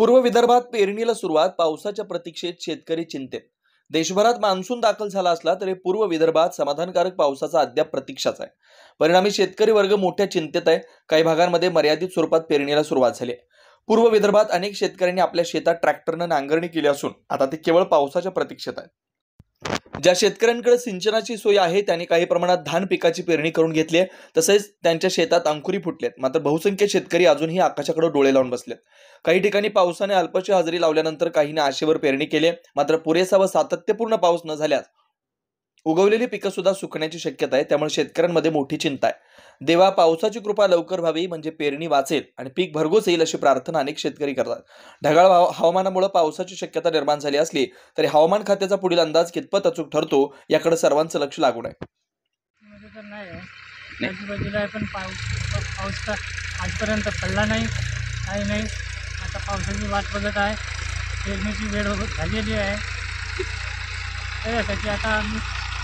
पूर्व विदर्भात पेरणीला सुरुवात, पावसाच्या प्रतीक्षेत शेतकरी चिंतेत। देशभरात मान्सून दाखल झाला असला तरी पूर्व विदर्भात समाधानकारक पावसाचा अद्याप प्रतीक्षाच आहे। परिणामी शेतकरी वर्ग मोठ्या चिंतेत आहे। काही भागांमध्ये मर्यादित स्वरूपात पेरणीला सुरुवात झाली आहे। पूर्व विदर्भात अनेक शेतकऱ्यांनी आपल्या शेतात ट्रॅक्टरने नांगरणी केली असून आता ते केवळ पावसाच्या प्रतीक्षेत आहेत। ज्या शेतकऱ्यांकडे सिंचनाची सोय आहे त्यांनी काही प्रमाणात धान पिकाची पेरणी करून घेतली आहे, तसेच त्यांच्या शेतात अंकुरी फुटलेत। मात्र बहुसंख्य शेतकरी अजूनही आकाशाकडे डोळे लावून बसलेत। काही ठिकाणी पावसाने अल्पशी हजेरी लावल्यानंतर काहींनी आशेवर पेरणी केली, मात्र पुरेसा व सातत्यपूर्ण पाऊस न झाल्यास उगवलेली पिकं सुद्धा सुकण्याची शक्यता आहे। त्यामुळे शेतकऱ्यांमध्ये मोठी चिंता आहे। देवा, पावसाची कृपा लवकर व्हावी म्हणजे पेरणी वाचेल आणि पीक भरघोस येईल अशी प्रार्थना अनेक शेतकरी करतात। ढगाळ हवामानामुळे पावसाची शक्यता निर्माण झाली असली तरी हवामान खात्याचा पुढील अंदाज कितपत अचूक ठरतो याकडे सर्वांचं लक्ष लागून आहे। आजूबाजूला पण पाऊस आजपर्यंत पडला नाही, काही नाही। आता पावसाची वाट बघत आहे। पेरणीची वेळ झालेली आहे। त्यासाठी आता आम्ही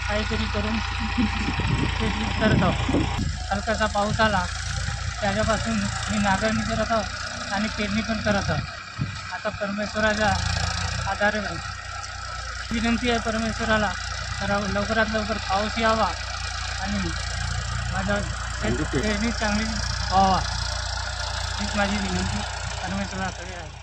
काहीतरी करून शेती करत आहोत। हलकासा पाऊस आला त्याच्यापासून मी नांगरणी करत आहोत आणि पेरणी पण करत आहोत। आता परमेश्वराच्या आधारे विनंती आहे परमेश्वराला, तर लवकरात लवकर पाऊस यावा आणि माझा पेरणी चांगली व्हावा हीच माझी विनंती परमेश्वराकडे आहे।